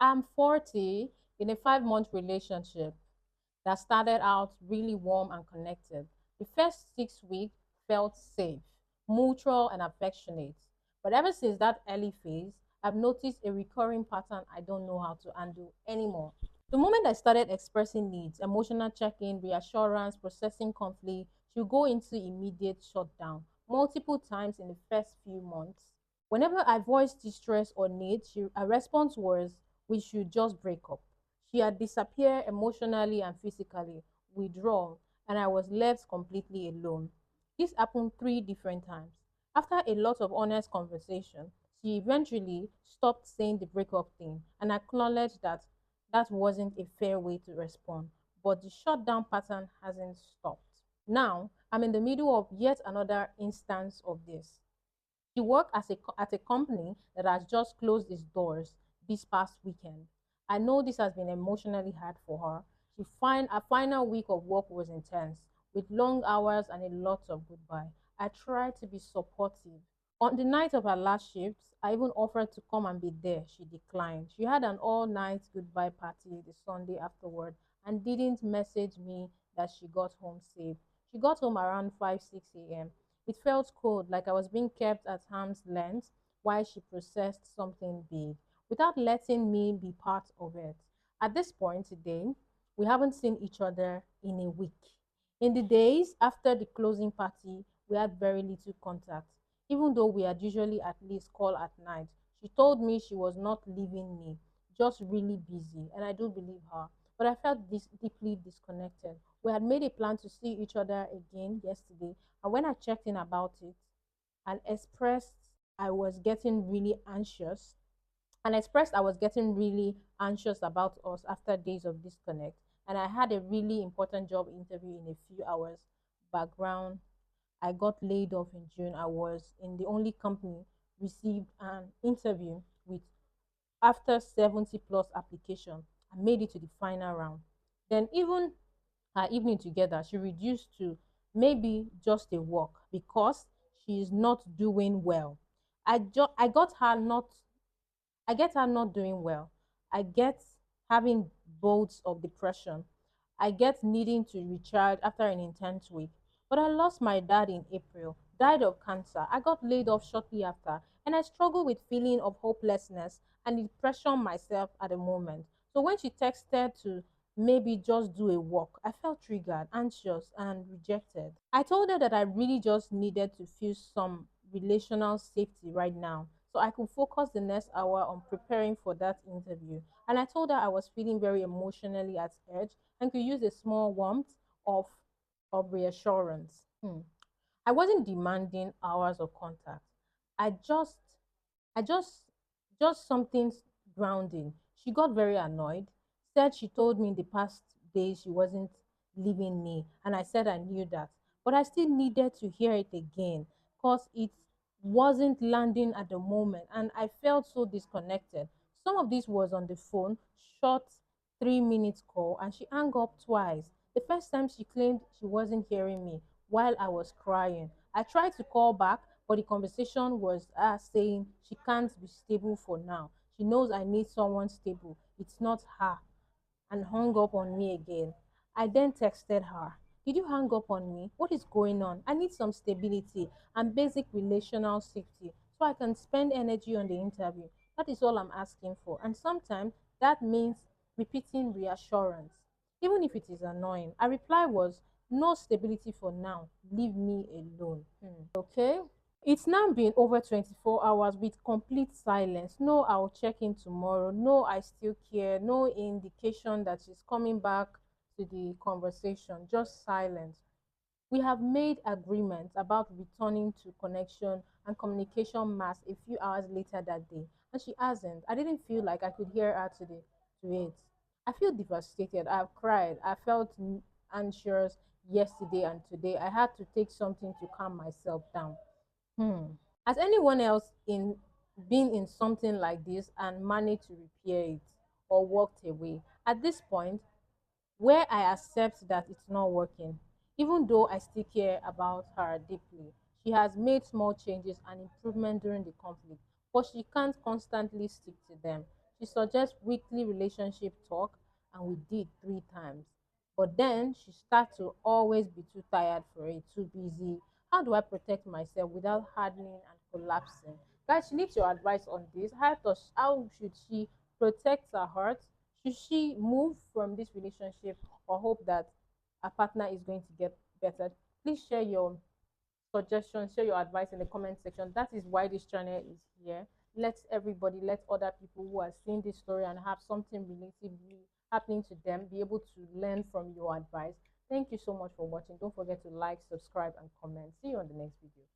I'm 40 in a 5 month relationship that started out really warm and connected. The first 6 weeks felt safe, mutual, and affectionate. But ever since that early phase, I've noticed a recurring pattern I don't know how to undo anymore. The moment I started expressing needs, emotional check in, reassurance, processing conflict, she'll go into immediate shutdown multiple times in the first few months. Whenever I voiced distress or need, her response was, we should just break up. She had disappeared emotionally and physically, withdrawn, and I was left completely alone. This happened 3 different times. After a lot of honest conversation, she eventually stopped saying the breakup thing and acknowledged that that wasn't a fair way to respond. But the shutdown pattern hasn't stopped. Now, I'm in the middle of yet another instance of this. She worked at a company that has just closed its doors this past weekend. I know this has been emotionally hard for her. A final week of work was intense, with long hours and a lot of goodbye. I tried to be supportive. On the night of her last shift, I even offered to come and be there. She declined. She had an all-night goodbye party the Sunday afterward and didn't message me that she got home safe. She got home around 5, 6 a.m. It felt cold, like I was being kept at arm's length while she processed something big, without letting me be part of it. At this point today, we haven't seen each other in a week. In the days after the closing party, we had very little contact, even though we had usually at least call at night. She told me she was not leaving me, just really busy, and I do believe her. But I felt deeply disconnected. We had made a plan to see each other again yesterday, and when I checked in about it and expressed I was getting really anxious, I was getting really anxious about us after days of disconnect, and I had a really important job interview in a few hours. Background, I got laid off in June. I was in the only company received an interview with after 70 plus application. I made it to the final round. Then even our evening together, she reduced to maybe just a walk because she is not doing well. I got her not I get her not doing well. I get having bouts of depression. I get needing to recharge after an intense week. But I lost my dad in April, died of cancer. I got laid off shortly after, and I struggle with feeling of hopelessness and depression myself at the moment. So when she texted to maybe just do a walk, I felt triggered, anxious, and rejected. I told her that I really just needed to feel some relational safety right now so I could focus the next hour on preparing for that interview. And I told her I was feeling very emotionally at edge and could use a small warmth of of reassurance. I wasn't demanding hours of contact. I just I just something grounding. She got very annoyed, said she told me in the past days she wasn't leaving me, and I said I knew that. But I still needed to hear it again because it wasn't landing at the moment, and I felt so disconnected. Some of this was on the phone, short 3 minutes call, and she hung up twice. The first time she claimed she wasn't hearing me while I was crying. I tried to call back, but the conversation was her saying she can't be stable for now. She knows I need someone stable. It's not her. And hung up on me again. I then texted her, did you hang up on me? What is going on? I need some stability and basic relational safety so I can spend energy on the interview. That is all I'm asking for. And sometimes that means repeating reassurance, even if it is annoying. Her reply was, no stability for now. Leave me alone. Okay. It's now been over 24 hours with complete silence. No, I'll check in tomorrow. No, I still care. No indication that she's coming back to the conversation. Just silence. We have made agreements about returning to connection and communication mass a few hours later that day, and she hasn't. I didn't feel like I could hear her to it. I feel devastated. I've cried. I felt anxious yesterday and today. I had to take something to calm myself down. Hmm. Has anyone else in been in something like this and managed to repair it or walked away? At this point, where I accept that it's not working, even though I still care about her deeply. She has made small changes and improvement during the conflict, but she can't constantly stick to them. She suggests weekly relationship talk, and we did 3 times. But then she starts to always be too tired for it, too busy. How do I protect myself without hardening and collapsing? Guys, she needs your advice on this. How should she protect her heart? Should she move from this relationship or hope that a partner is going to get better? Please share your suggestions, share your advice in the comment section. That is why this channel is here. Let other people who are seeing this story and have something relatively happening to them be able to learn from your advice. Thank you so much for watching. Don't forget to like, subscribe, and comment. See you on the next video.